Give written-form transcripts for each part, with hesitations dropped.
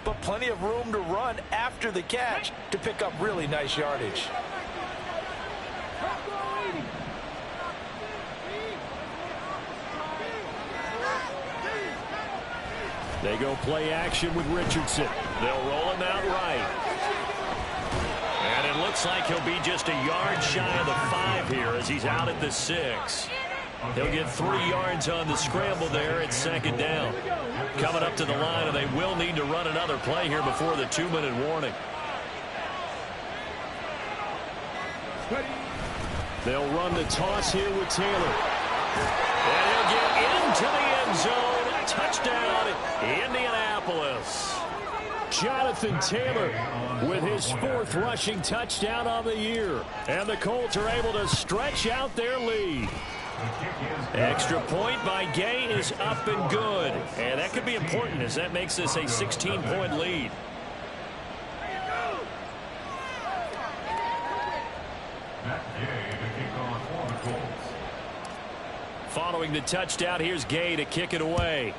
but plenty of room to run after the catch to pick up really nice yardage. They go play action with Richardson. They'll roll him out right. And it looks like he'll be just a yard shy of the 5 here as he's out at the 6. He'll get 3 yards on the scramble there at 2nd down. Coming up to the line, and they will need to run another play here before the 2-minute warning. They'll run the toss here with Taylor. And he'll get into the end zone. Touchdown, Indianapolis. Jonathan Taylor with his 4th rushing touchdown of the year. And the Colts are able to stretch out their lead. Extra point by Gay is up and good. And that could be important as that makes this a 16-point lead. Following the touchdown, here's Gay to kick it away.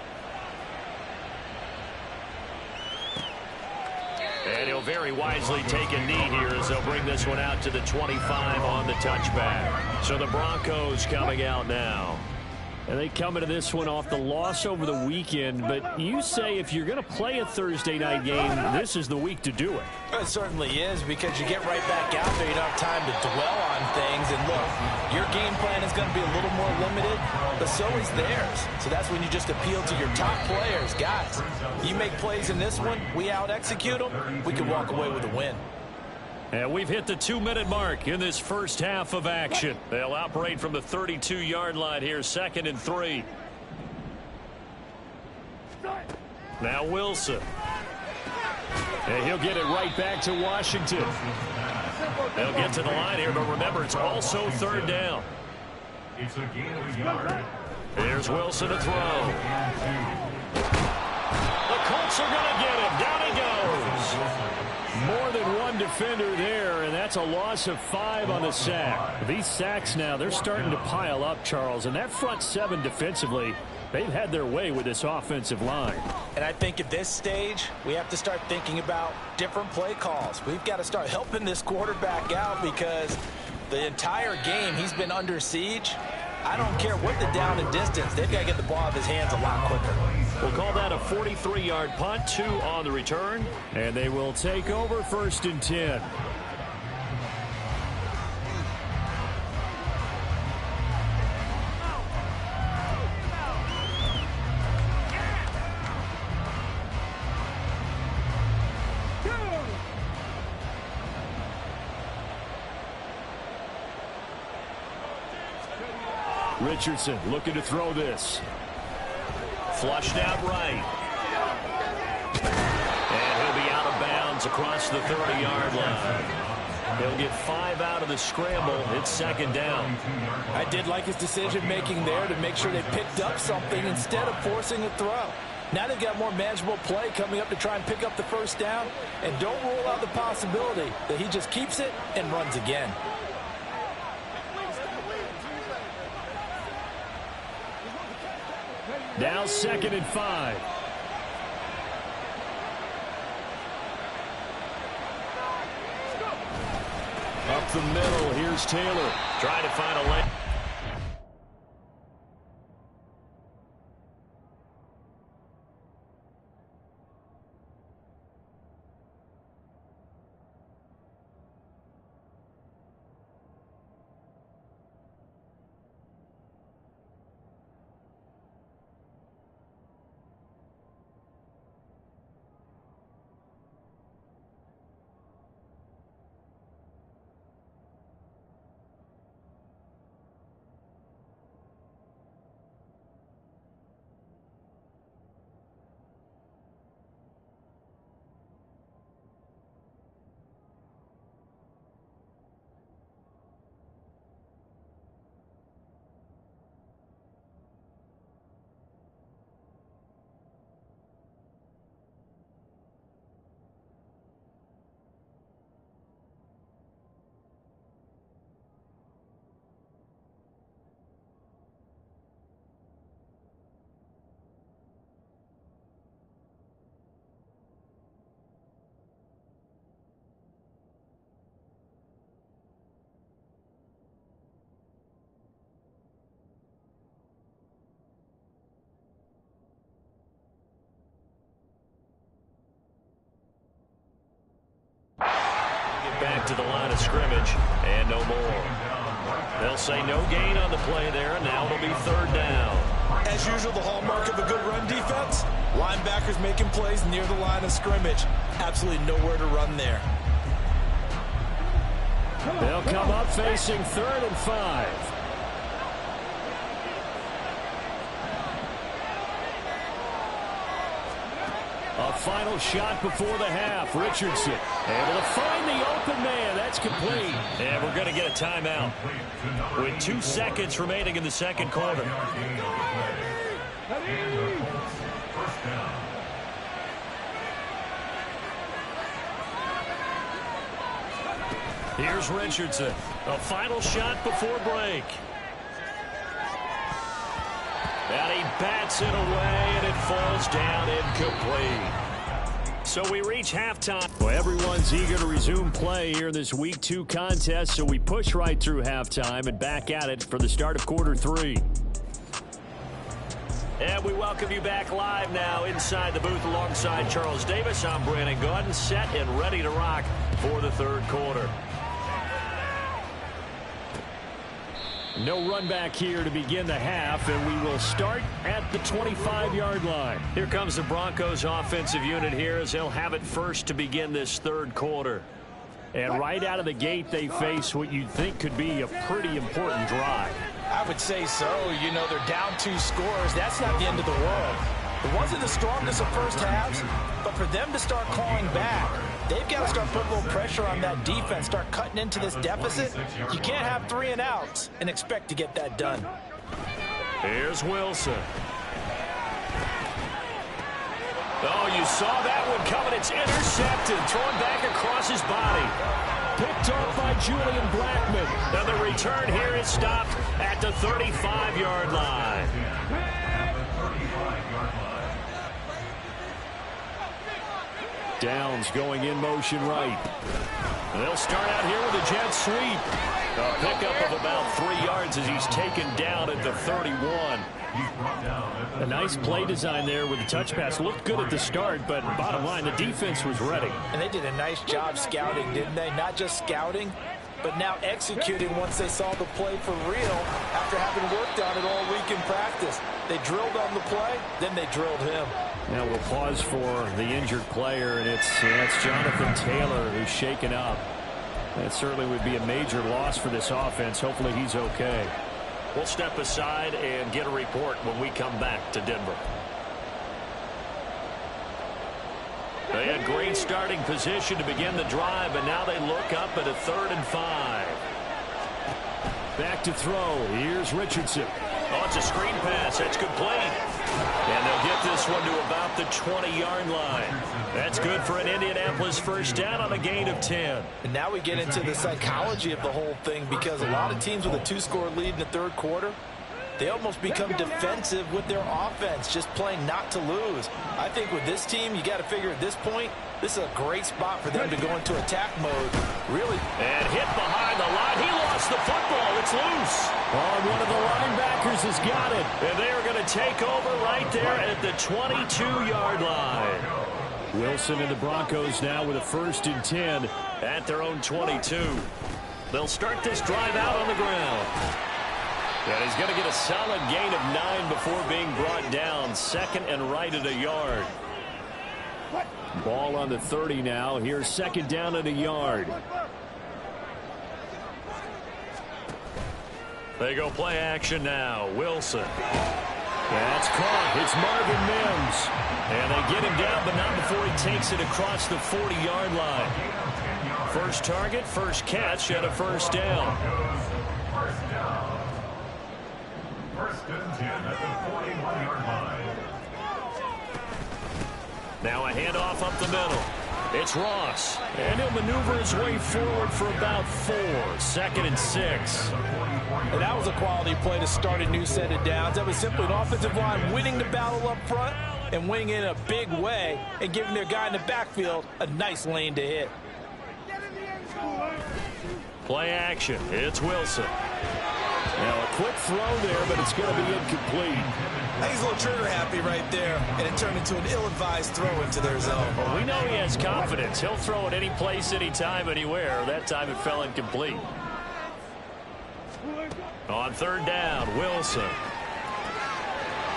And he'll very wisely take a knee here as they'll bring this one out to the 25 on the touchback. So the Broncos coming out now. And they come into this one off the loss over the weekend. But you say if you're going to play a Thursday night game, this is the week to do it. It certainly is, because you get right back out there. You don't have time to dwell on things. And look, your game plan is going to be a little more limited, but so is theirs. So that's when you just appeal to your top players. Guys, you make plays in this one, we out-execute them, we can walk away with a win. And we've hit the 2-minute mark in this first half of action. They'll operate from the 32-yard line here, 2nd and 3. Now Wilson. And he'll get it right back to Washington. They'll get to the line here, but remember, it's also 3rd down. Here's Wilson to throw. The Colts are going to get him. Down he goes. More than one defender there, and that's a loss of 5 on the sack. These sacks now, they're starting to pile up, Charles, and that front 7 defensively, they've had their way with this offensive line. And I think at this stage, we have to start thinking about different play calls. We've got to start helping this quarterback out because the entire game he's been under siege. I don't care what the down and distance. They've got to get the ball out of his hands a lot quicker. We'll call that a 43-yard punt, 2 on the return. And they will take over 1st and 10. Richardson looking to throw this. Flushed out right. And he'll be out of bounds across the 30-yard line. He'll get 5 out of the scramble. It's 2nd down. I did like his decision-making there to make sure they picked up something instead of forcing a throw. Now they've got more manageable play coming up to try and pick up the 1st down. And don't rule out the possibility that he just keeps it and runs again. Now 2nd and 5. Up the middle, here's Taylor. Trying to find a lane. to the line of scrimmage, and no more. They'll say no gain on the play there, and now it'll be third down. As usual, the hallmark of a good run defense, linebackers making plays near the line of scrimmage. Absolutely nowhere to run there. They'll come up facing 3rd and 5. A final shot before the half. Richardson able to find the open man. That's complete. And we're going to get a timeout with 2 seconds remaining in the second quarter. Here's Richardson. A final shot before break. And he bats it away, and it falls down incomplete. So we reach halftime. Well, everyone's eager to resume play here in this Week 2 contest, so we push right through halftime and back at it for the start of quarter 3. And we welcome you back live now inside the booth alongside Charles Davis. I'm Brandon Gaudin, set and ready to rock for the third quarter. No run back here to begin the half, and we will start at the 25-yard line. Here comes the Broncos offensive unit here as they'll have it first to begin this third quarter. And right out of the gate, they face what you'd think could be a pretty important drive. I would say so. You know, they're down 2 scores. That's not the end of the world. It wasn't the strongest of first halves, but for them to start clawing back, they've got to start putting a little pressure on that defense, start cutting into this deficit. You can't have 3 and outs and expect to get that done. Here's Wilson. Oh, you saw that one coming. It's intercepted, thrown back across his body. Picked off by Julian Blackmon. Now the return here is stopped at the 35-yard line. Downs going in motion right. They'll start out here with a jet sweep. A pickup of about 3 yards as he's taken down at the 31. A nice play design there with the touch pass. Looked good at the start, but bottom line, the defense was ready. And they did a nice job scouting, didn't they? Not just scouting, but now executing once they saw the play for real after having worked on it all week in practice. They drilled on the play, then they drilled him. Now we'll pause for the injured player, and it's Jonathan Taylor who's shaken up. That certainly would be a major loss for this offense. Hopefully he's okay. We'll step aside and get a report when we come back to Denver. They had great starting position to begin the drive, and now they look up at a 3rd and 5. Back to throw. Here's Richardson. Oh, it's a screen pass. That's complete. And they'll get this one to about the 20-yard line. That's good for an Indianapolis first down on a gain of 10. And now we get into the psychology of the whole thing, because a lot of teams with a 2-score lead in the third quarter, they almost become defensive with their offense, just playing not to lose. I think with this team, you got to figure at this point, this is a great spot for them to go into attack mode. Really. And hit behind the line. He lost the football. It's loose. Oh, one of the linebackers has got it. And they are going to take over right there at the 22-yard line. Wilson and the Broncos now with a 1st and 10 at their own 22. They'll start this drive out on the ground. And he's going to get a solid gain of 9 before being brought down. 2nd and right at a yard. Ball on the 30 now. Here's 2nd down at a yard. They go play action now. Wilson. That's caught. It's Marvin Mims. And they get him down, but not before he takes it across the 40-yard line. First target, first catch, and a 1st down. 1st and 10 at the 41-yard line. Now a handoff up the middle. It's Ross. And he'll maneuver his way forward for about 4. 2nd and 6. And that was a quality play to start a new set of downs. That was simply an offensive line winning the battle up front and winning it in a big way and giving their guy in the backfield a nice lane to hit. Play action. It's Wilson. Now a quick throw there, but it's going to be incomplete. I think he's a little trigger happy right there, and it turned into an ill-advised throw into their zone. Well, we know he has confidence. He'll throw it any place, anytime, anywhere. That time it fell incomplete. On third down, Wilson.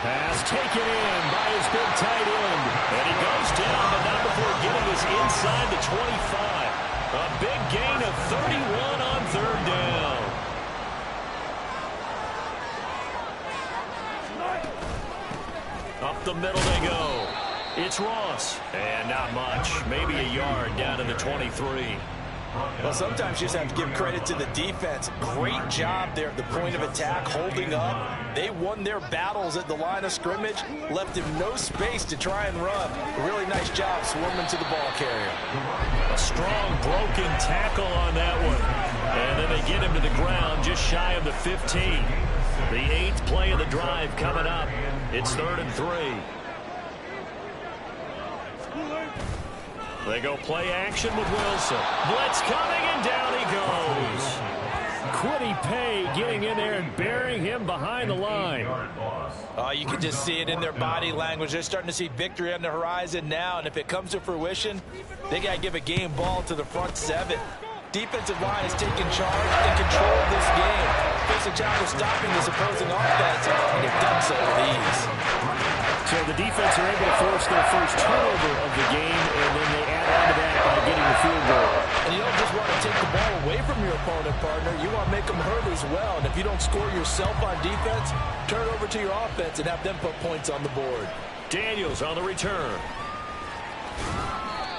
Pass taken in by his big tight end. And he goes down, but not before getting us inside the 25. A big gain of 31 on third down. Up the middle they go. It's Ross. And not much. Maybe a yard down to the 23. Well, sometimes you just have to give credit to the defense. Great job there at the point of attack, holding up. They won their battles at the line of scrimmage, left him no space to try and run. Really nice job swarming to the ball carrier. A strong broken tackle on that one. And then they get him to the ground just shy of the 15. The 8th play of the drive coming up. It's 3rd and 3. They go play action with Wilson. Blitz coming, and down he goes. Kwity Paye getting in there and burying him behind the line. You can just see it in their body language. They're starting to see victory on the horizon now, and if it comes to fruition, they got to give a game ball to the front 7. Defensive line is taking charge and control of this game. Face a challenge of stopping this opposing offense, and they've done so with ease. So the defense are able to force their first turnover of the game, and then they add on to that by getting the field goal. And you don't just want to take the ball away from your opponent, partner. You want to make them hurt as well. And if you don't score yourself on defense, turn it over to your offense and have them put points on the board. Daniels on the return.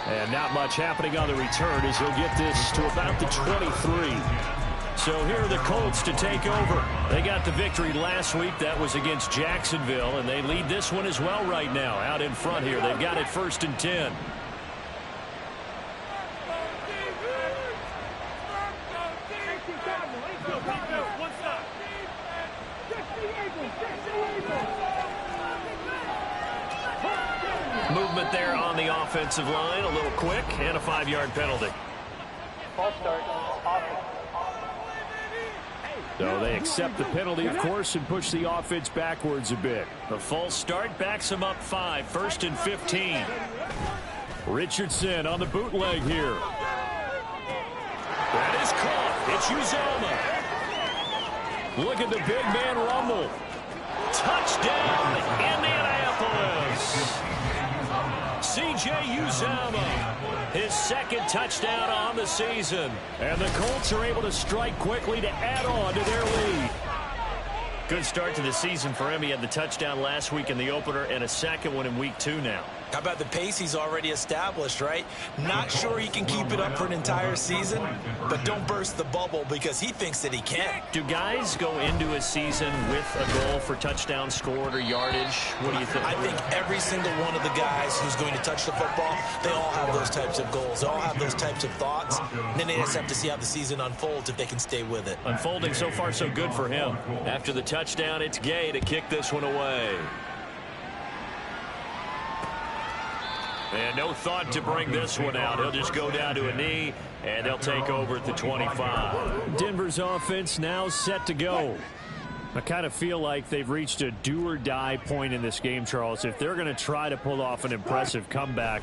And not much happening on the return as he'll get this to about the 23. So here are the Colts to take over. They got the victory last week. That was against Jacksonville, and they lead this one as well right now. Out in front here, they've got it 1st and 10. Movement there on the offensive line, a little quick, and a 5-yard penalty. False start. So they accept the penalty, of course, and push the offense backwards a bit. The false start backs them up 5, 1st and 15. Richardson on the bootleg here. That is caught. It's Uzomah. Look at the big man rumble. Touchdown, Indianapolis. C.J. Uzomah, his 2nd touchdown on the season. And the Colts are able to strike quickly to add on to their lead. Good start to the season for him. He had the touchdown last week in the opener and a 2nd one in week 2 now. How about the pace he's already established, right? Not sure he can keep it up for an entire season, but don't burst the bubble because he thinks that he can. Do guys go into a season with a goal for touchdown scored or yardage? What do you think? I think every single one of the guys who's going to touch the football, they all have those types of goals. They all have those types of thoughts. And then they just have to see how the season unfolds if they can stay with it. Unfolding so far so good for him. After the touchdown, it's Gay to kick this one away. And no thought to bring this one out. He'll just go down to a knee, and they'll take over at the 25. Denver's offense now set to go. I kind of feel like they've reached a do-or-die point in this game, Charles. If they're going to try to pull off an impressive comeback,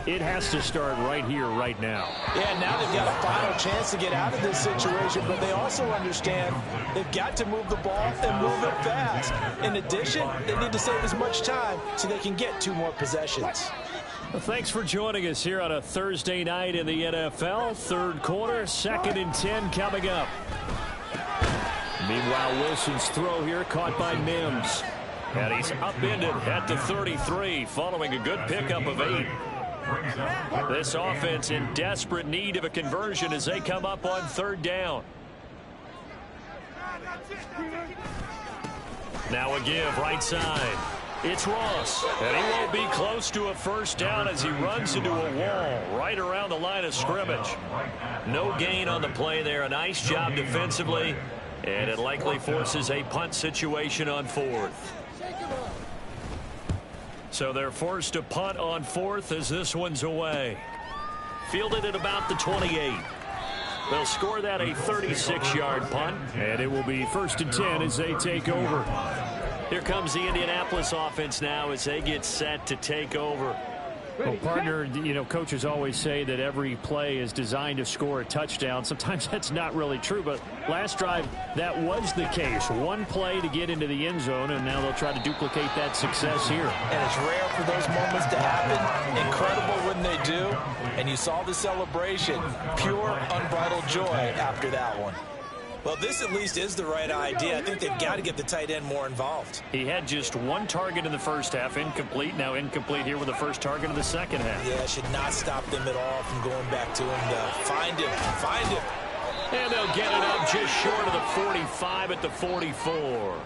it has to start right here, right now. Yeah, now they've got a final chance to get out of this situation, but they also understand they've got to move the ball and move it fast. In addition, they need to save as much time so they can get 2 more possessions. Well, thanks for joining us here on a Thursday night in the NFL. 3rd quarter, 2nd and 10 coming up. Meanwhile, Wilson's throw here caught by Mims. And he's upended at the 33 following a good pickup of 8. This offense in desperate need of a conversion as they come up on 3rd down. Now a give right side. It's Ross, and he won't be close to a 1st down as he runs into a wall right around the line of scrimmage. No gain on the play there. A nice job defensively, and it likely forces a punt situation on 4th. So they're forced to punt on 4th as this one's away. Fielded at about the 28. They'll score that a 36-yard punt, and it will be 1st and 10 as they take over. Here comes the Indianapolis offense now as they get set to take over. Well, partner, you know, coaches always say that every play is designed to score a touchdown. Sometimes that's not really true, but last drive, that was the case. One play to get into the end zone, and now they'll try to duplicate that success here. And it's rare for those moments to happen. Incredible when they do. And you saw the celebration. Pure, unbridled joy after that one. Well, this at least is the right idea. I think they've got to get the tight end more involved. He had just one target in the first half, incomplete. Now incomplete here with the first target of the second half. Yeah, should not stop them at all from going back to him. Find him. And they'll get it up just short of the 45 at the 44.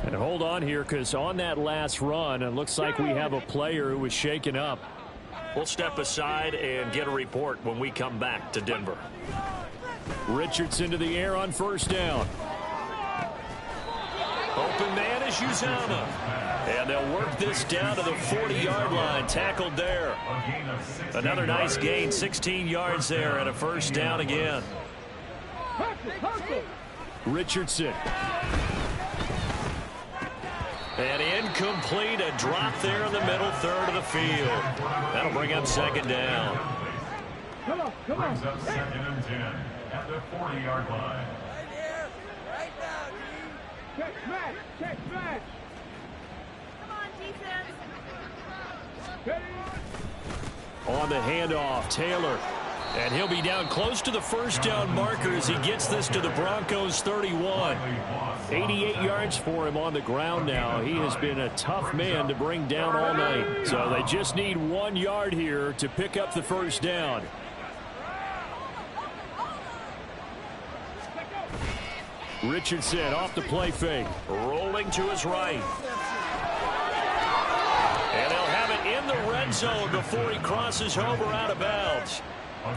And hold on here, because on that last run, it looks like we have a player who was shaken up. We'll step aside and get a report when we come back to Denver. Richardson to the air on first down. Open man is Uzomah. And they'll work this down to the 40-yard line. Tackled there. Another nice gain, 16 yards there, and a first down again. Richardson. And incomplete, a drop there in the middle third of the field. That'll bring up second down. Brings up 2nd and 10 at the 40-yard line. Right here. Right now, G. Check match. Come on, defense. On the handoff, Taylor. And he'll be down close to the first down marker as he gets this to the Broncos 31. 88 yards for him on the ground now. He has been a tough man to bring down all night. So they just need 1 yard here to pick up the first down. Richardson off the play fake. Rolling to his right. And they'll have it in the red zone before he crosses over out of bounds.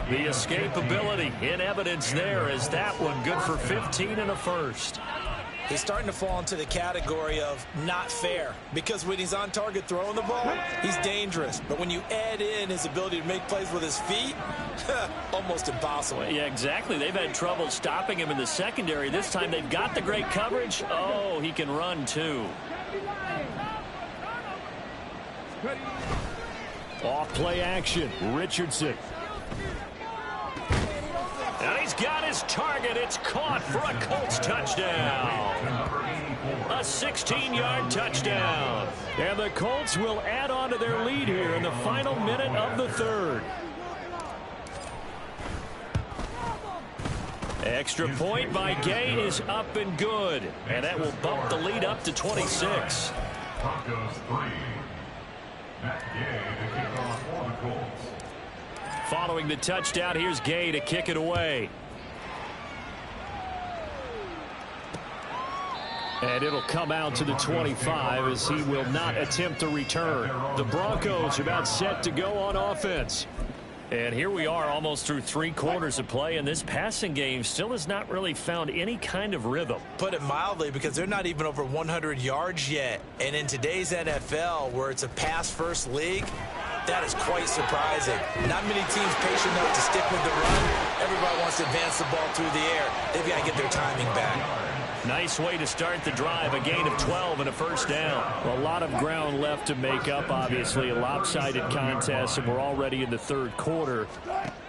The escapability in evidence there as that one good for 15 and a first. He's starting to fall into the category of not fair, because when he's on target throwing the ball, he's dangerous. But when you add in his ability to make plays with his feet, almost impossible. Yeah, exactly. They've had trouble stopping him in the secondary. This time they've got the great coverage. Oh, he can run too. Off play action, Richardson. And he's got his target. It's caught for a Colts touchdown. A 16-yard touchdown. And the Colts will add on to their lead here in the final minute of the third. Extra point by Gay is up and good. And that will bump the lead up to 26. Broncos 3. Matt Gay to kick off for the Colts. Following the touchdown, here's Gay to kick it away. And it'll come out to the 25 as he will not attempt to return. The Broncos are about set to go on offense. And here we are almost through 3 quarters of play, and this passing game still has not really found any kind of rhythm. Put it mildly, because they're not even over 100 yards yet. And in today's NFL, where it's a pass-first league, that is quite surprising. Not many teams patient enough to stick with the run. Everybody wants to advance the ball through the air. They've got to get their timing back. Nice way to start the drive, a gain of 12 and a first down. A lot of ground left to make up, obviously. A lopsided contest, and we're already in the third quarter.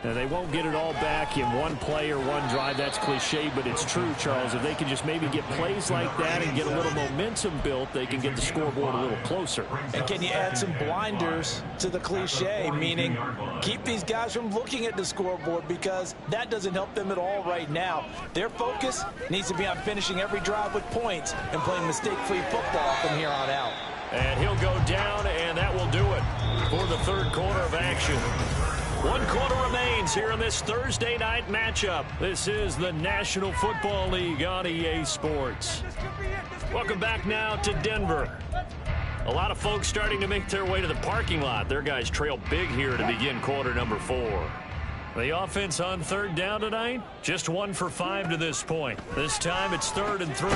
And they won't get it all back in one play or one drive. That's cliche, but it's true, Charles. If they can just maybe get plays like that and get a little momentum built, they can get the scoreboard a little closer. And can you add some blinders to the cliche, meaning keep these guys from looking at the scoreboard, because that doesn't help them at all right now. Their focus needs to be on finishing every drive with points and playing mistake-free football from here on out. And he'll go down, and that will do it for the third quarter of action. 1 quarter remains here in this Thursday night matchup. This is the National Football League on EA Sports. Welcome back now to Denver. A lot of folks starting to make their way to the parking lot. Their guys trail big here to begin quarter number 4. The offense on third down tonight, just 1 for 5 to this point. This time it's 3rd and 3.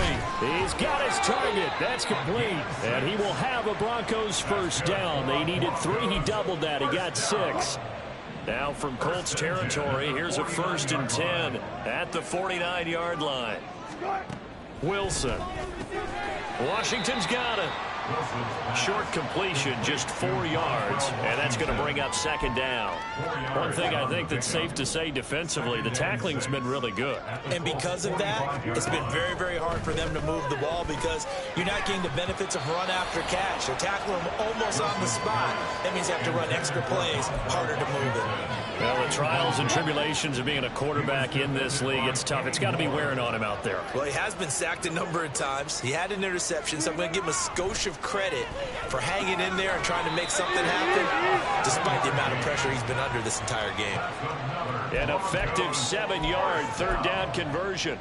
He's got his target. That's complete. And he will have a Broncos first down. They needed 3. He doubled that. He got 6. Now from Colts territory, here's a 1st and 10 at the 49-yard line. Wilson. Washington's got it. Short completion, just 4 yards, and that's going to bring up 2nd down. One thing I think that's safe to say defensively, the tackling's been really good. And because of that, it's been very, very hard for them to move the ball because you're not getting the benefits of run after catch. They're tackling them almost on the spot. That means you have to run extra plays, harder to move it. Well, the trials and tribulations of being a quarterback in this league, it's tough. It's got to be wearing on him out there. Well, he has been sacked a number of times. He had an interception, so I'm going to give him a skosh of credit for hanging in there and trying to make something happen, despite the amount of pressure he's been under this entire game. An effective 7-yard 3rd down conversion.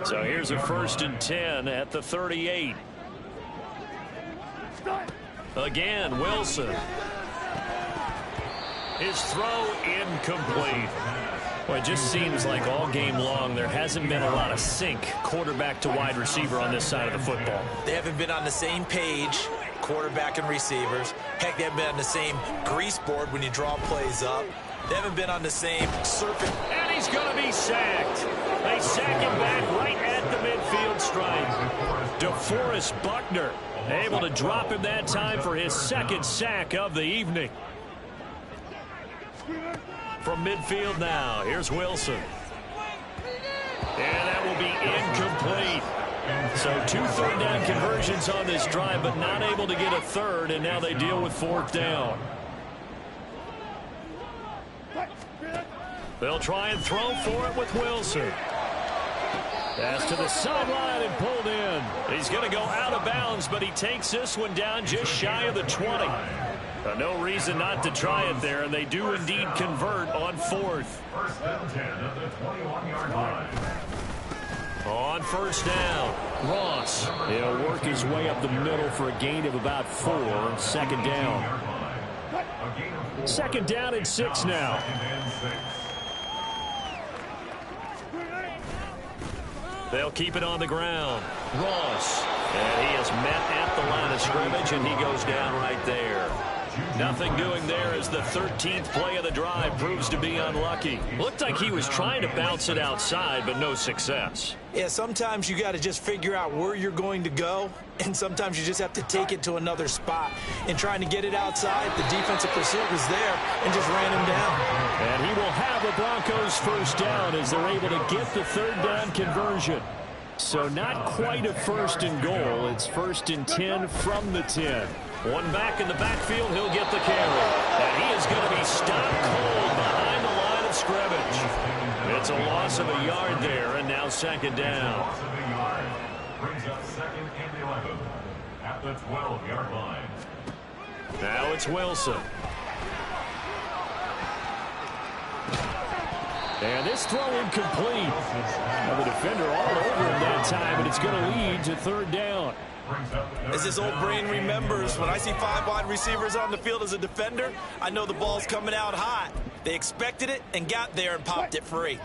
So here's a 1st and 10 at the 38. Again, Wilson. His throw incomplete. Well, it just seems like all game long there hasn't been a lot of sync quarterback to wide receiver on this side of the football. They haven't been on the same page, quarterback and receivers. Heck, they haven't been on the same grease board when you draw plays up. They haven't been on the same surface. And he's going to be sacked. They sack him back right at the midfield stripe. DeForest Buckner able to drop him that time for his 2nd sack of the evening. From midfield now, here's Wilson. And that will be incomplete. So 2 3rd down conversions on this drive, but not able to get a 3rd, and now they deal with 4th down. They'll try and throw for it with Wilson. Pass to the sideline and pulled in. He's going to go out of bounds, but he takes this one down just shy of the 20. No reason not to try it there, and they do indeed convert on 4th. 1st and 10 at the 21-yard line. On 1st down, Ross. He'll work his way up the middle for a gain of about 4. 2nd down. 2nd down and 6 now. They'll keep it on the ground. Ross. And he is met at the line of scrimmage, and he goes down right there. Nothing doing there as the 13th play of the drive proves to be unlucky. Looked like he was trying to bounce it outside, but no success. Yeah, sometimes you got to just figure out where you're going to go, and sometimes you just have to take it to another spot. And trying to get it outside, the defensive pursuit was there and just ran him down. And he will have the Broncos 1st down as they're able to get the 3rd down conversion. So not quite a 1st and goal. It's 1st and 10 from the 10. One back in the backfield, he'll get the carry. And he is going to be stopped cold behind the line of scrimmage. It's a loss of a yard there, and now 2nd down. Loss of a yard. Brings up 2nd and 11 at the 12-yard line. Now it's Wilson. And this throw incomplete. Now the defender all over him that time, but it's going to lead to 3rd down. As his old brain remembers, when I see 5 wide receivers on the field as a defender, I know the ball's coming out hot. They expected it and got there and popped it free.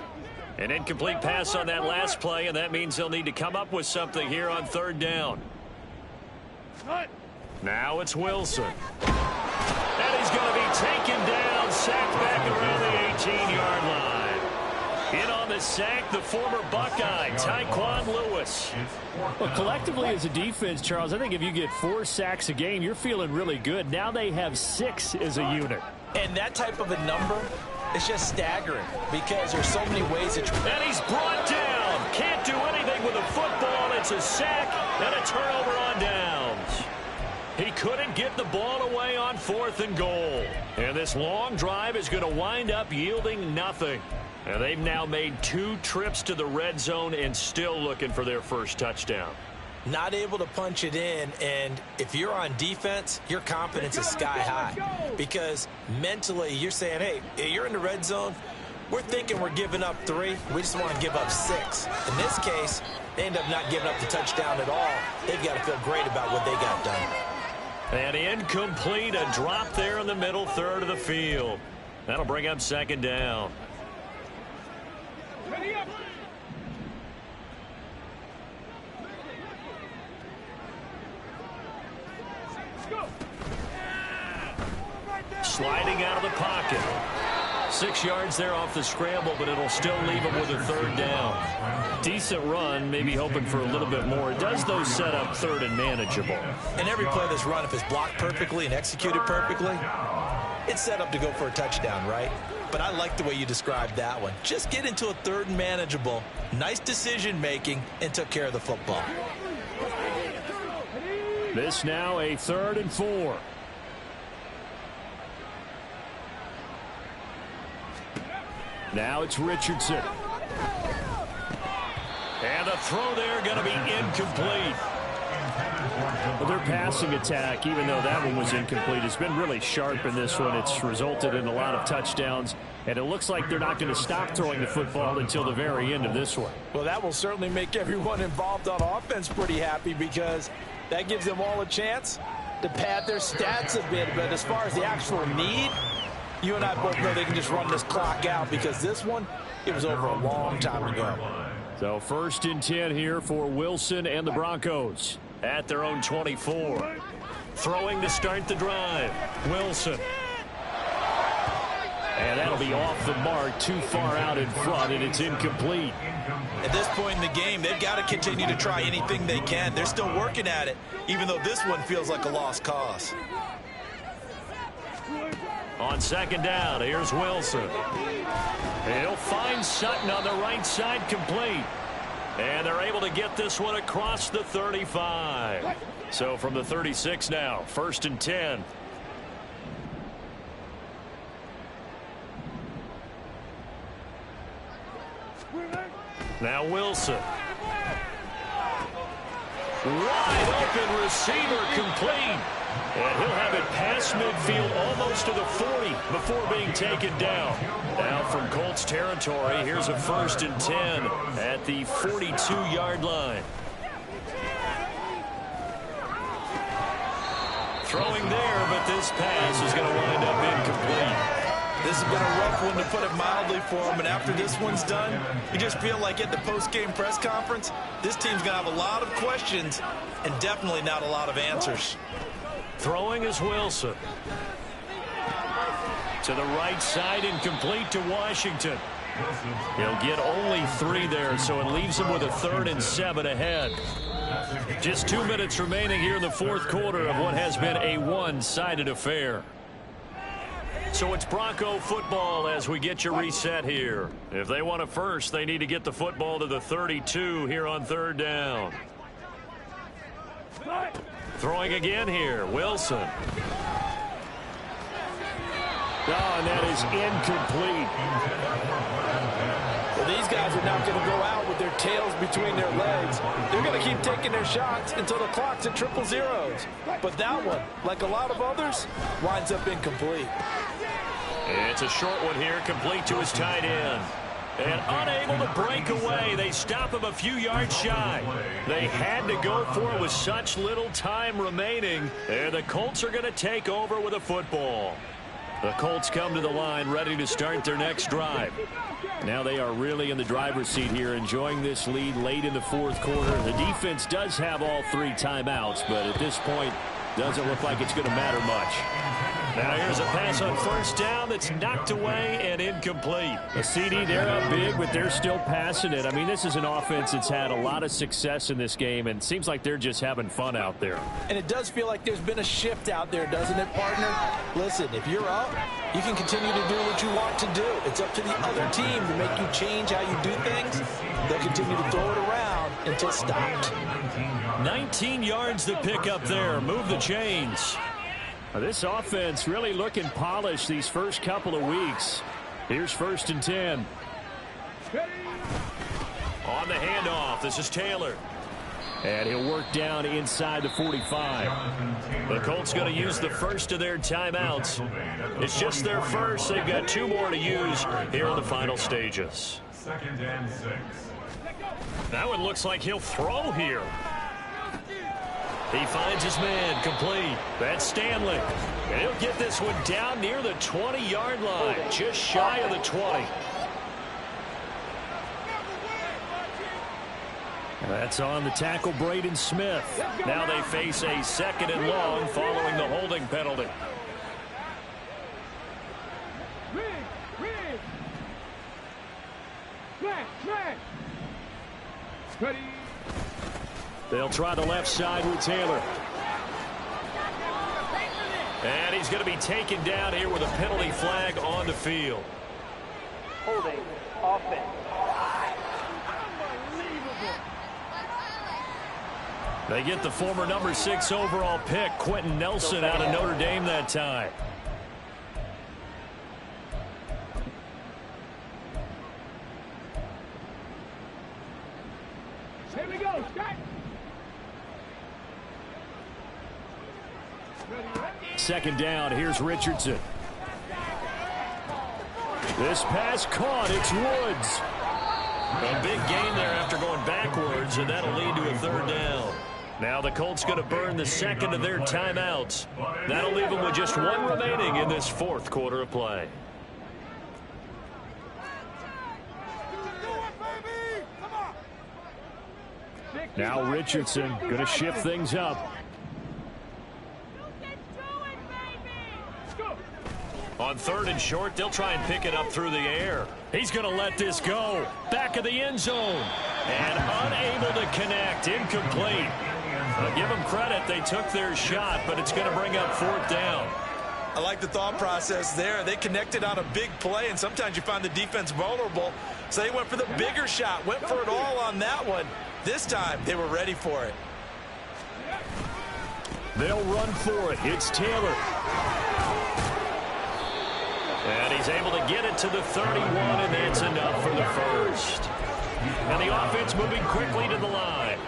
An incomplete pass on that last play, and that means they'll need to come up with something here on 3rd down. Now it's Wilson. And he's going to be taken down, sacked back around the 18-yard line. In on the sack, the former Buckeye, Tyquan Lewis. Well, collectively as a defense, Charles, I think if you get 4 sacks a game, you're feeling really good. Now they have 6 as a unit. And that type of a number is just staggering because there's so many ways that And he's brought down. Can't do anything with a football. It's a sack and a turnover on downs. He couldn't get the ball away on 4th and goal. And this long drive is going to wind up yielding nothing. And they've now made 2 trips to the red zone and still looking for their 1st touchdown. not able to punch it in, and if you're on defense, your confidence is sky high because mentally you're saying, hey, you're in the red zone. We're thinking we're giving up 3. We just want to give up 6. In this case, they end up not giving up the touchdown at all. They've got to feel great about what they got done. And incomplete, a drop there in the middle third of the field. That'll bring up second down. Ready up. sliding out of the pocket. 6 yards there off the scramble, but it'll still leave him with a third down. Decent run, maybe hoping for a little bit more. It does, though, set up third and manageable. And every play that's run, if it's blocked perfectly and executed perfectly, it's set up to go for a touchdown, right? But I like the way you described that one. Just get into a third and manageable, nice decision-making, and took care of the football. This now a 3rd and 4. Now it's Richardson. And the throw there going to be incomplete. But their passing attack, even though that one was incomplete, has been really sharp in this one. It's resulted in a lot of touchdowns, and it looks like they're not going to stop throwing the football until the very end of this one. Well, that will certainly make everyone involved on offense pretty happy, because that gives them all a chance to pad their stats a bit. But as far as the actual need, you and I both know they can just run this clock out, because this one, it was over a long time ago. So 1st and 10 here for Wilson and the Broncos at their own 24. Throwing to start the drive. Wilson. And that'll be off the mark, too far out in front, and it's incomplete. At this point in the game, they've got to continue to try anything they can. They're still working at it, even though this one feels like a lost cause. On 2nd down, here's Wilson. He'll find Sutton on the right side, complete. And they're able to get this one across the 35. So from the 36 now, 1st and 10. Now Wilson. Wide open receiver, complete. And he'll have it past midfield almost to the 40 before being taken down. Now from Colts territory, here's a 1st and 10 at the 42-yard line. Throwing there, but this pass is going to wind up incomplete. This has been a rough one, to put it mildly, for him. And after this one's done, you just feel like at the post-game press conference, this team's going to have a lot of questions and definitely not a lot of answers. Throwing is Wilson. To the right side, incomplete to Washington. He'll get only 3 there, so it leaves him with a 3rd and 7 ahead. Just 2 minutes remaining here in the 4th quarter of what has been a one-sided affair. So it's Bronco football as we get you reset here. If they want it first, they need to get the football to the 32 here on 3rd down. Throwing again here, Wilson. Oh, and that is incomplete. Well, these guys are not going to go out with their tails between their legs. They're going to keep taking their shots until the clock's at 000. But that one, like a lot of others, winds up incomplete. It's a short one here, complete to his tight end. And unable to break away. They stop him a few yards shy. They had to go for it with such little time remaining. And the Colts are going to take over with a football. The Colts come to the line ready to start their next drive. Now they are really in the driver's seat here, enjoying this lead late in the 4th quarter. The defense does have all 3 timeouts, but at this point, doesn't look like it's going to matter much. Now here's a pass on 1st down that's knocked away and incomplete. A CD, they're up big, but they're still passing it. I mean, this is an offense that's had a lot of success in this game, and it seems like they're just having fun out there. And it does feel like there's been a shift out there, doesn't it, partner? Listen, if you're up, you can continue to do what you want to do. It's up to the other team to make you change how you do things. They'll continue to throw it around until stopped. 19 yards to pick up there. Move the chains. This offense really looking polished these first couple of weeks. Here's 1st and 10. On the handoff, this is Taylor. And he'll work down inside the 45. The Colts going to use the first of their timeouts. It's just their first. They've got 2 more to use here in the final stages. 2nd and 6. That one looks like he'll throw here. He finds his man, complete. That's Stanley. And he'll get this one down near the 20-yard line, just shy of the 20. That's on the tackle, Braden Smith. Now they face a 2nd and long following the holding penalty. Smash! Ready? They'll try the left side with Taylor. And he's going to be taken down here with a penalty flag on the field. Holding. Offense. They get the former number 6 overall pick, Quentin Nelson, out of Notre Dame that time. Here we go. Start. Second down, here's Richardson. This pass caught, it's Woods. A big gain there after going backwards, and that'll lead to a third down. Now the Colts going to burn the second of their timeouts. That'll leave them with just one remaining in this fourth quarter of play. Now Richardson going to shift things up. On third and short, they'll try and pick it up through the air. He's going to let this go. Back of the end zone. And unable to connect. Incomplete. I'll give them credit. They took their shot, but it's going to bring up fourth down. I like the thought process there. They connected on a big play, and sometimes you find the defense vulnerable. So they went for the bigger shot, went for it all on that one. This time, they were ready for it. They'll run for it. It's Taylor. And he's able to get it to the 31, and that's enough for the first. And the offense moving quickly to the line.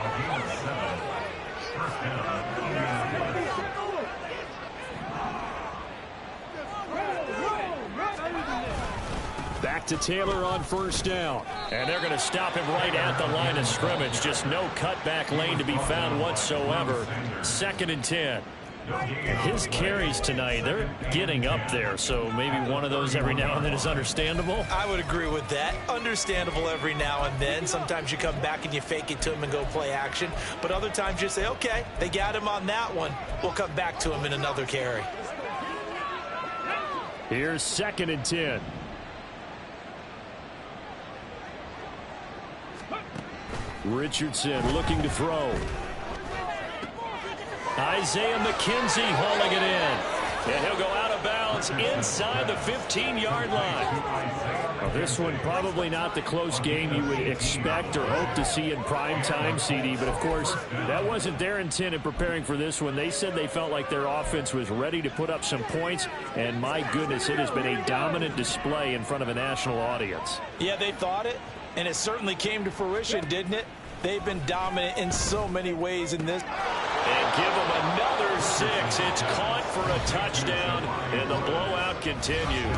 Back to Taylor on first down. And they're going to stop him right at the line of scrimmage. Just no cutback lane to be found whatsoever. 2nd and 10. His carries tonight, they're getting up there, so maybe one of those every now and then is understandable. I would agree with that. Understandable every now and then. Sometimes you come back and you fake it to him and go play action. But other times you say, okay, they got him on that one. We'll come back to him in another carry. Here's 2nd and 10. Richardson looking to throw. Isaiah McKenzie hauling it in. And he'll go out of bounds inside the 15-yard line. Well, this one probably not the close game you would expect or hope to see in prime time, CD. But, of course, that wasn't their intent in preparing for this one. They said they felt like their offense was ready to put up some points. And, my goodness, it has been a dominant display in front of a national audience. Yeah, they thought it, and it certainly came to fruition, didn't it? They've been dominant in so many ways in this. And give them another 6. It's caught for a touchdown, and the blowout continues.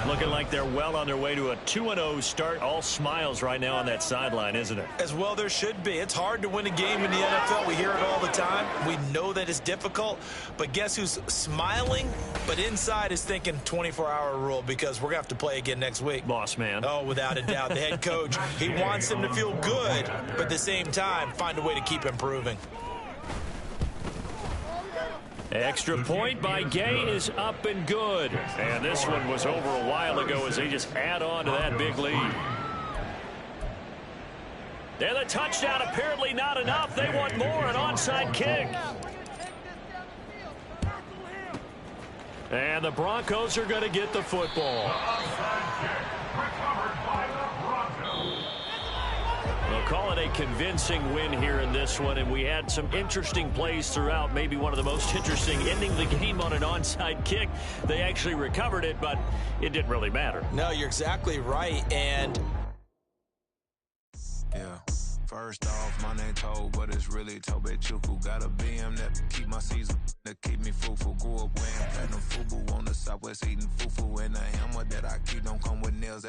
Looking like they're well on their way to a 2-0 start. All smiles right now on that sideline, isn't it? As well there should be. It's hard to win a game in the NFL. We hear it all the time. We know that it's difficult. But guess who's smiling? But inside is thinking 24-hour rule because we're going to have to play again next week. Boss man. Oh, without a doubt. The head coach, he wants them to feel good, but at the same time, find a way to keep improving. Extra point by Gay is up and good. And this one was over a while ago as they just add on to that big lead. And the touchdown apparently not enough. They want more, an onside kick. And the Broncos are going to get the football. We'll call it a convincing win here in this one, and we had some interesting plays throughout. Maybe one of the most interesting, ending the game on an onside kick. They actually recovered it, but it didn't really matter. No, you're exactly right, and... Yeah. First off, my name Tobe, but it's really Tobe Chuku. Got a BM that keep my season, that keep me fufu. Grew up wearing platinum fubu on the Southwest eating fufu. And the hammer that I keep don't come with nails.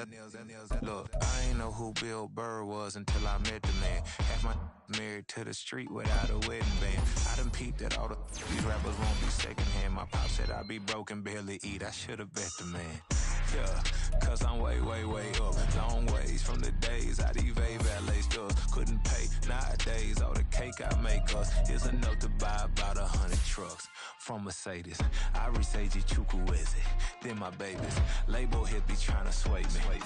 Look, I ain't know who Bill Burr was until I met the man. Half my married to the street without a wedding band. I done peeped that all these rappers won't be secondhand. My pop said I'd be broken, barely eat. I should've bet the man. Yeah, cause I'm way, way, way up. Long ways from the days I evade valet stores. Couldn't pay nowadays. All the cake I make us is enough to buy about 100 trucks from Mercedes. I research Chukwueze, then my babies. Label hit be trying to sway me,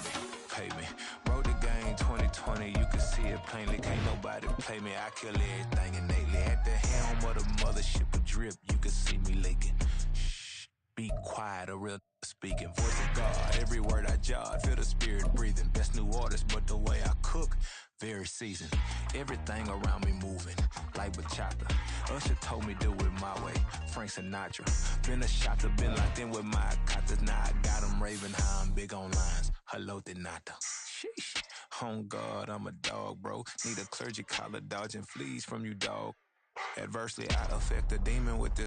pay me. Wrote the game 2020, you can see it plainly. Can't nobody play me. I kill everything innately. At the helm of the mothership of drip, you can see me leaking. Shh, be quiet, a real speaking. Voice of God, every word I jot. Feel the spirit breathing. Best new artist, but the way I cook, very seasoned. Everything around me moving, like bachata. Usher told me do it my way. Frank Sinatra. Been a shotter, been locked in with my cotters. Now I got them raving how I'm big on lines. Hello, de nata. Sheesh. On God, I'm a dog, bro. Need a clergy collar, dodging fleas from you, dog. Adversely, I affect a demon with this.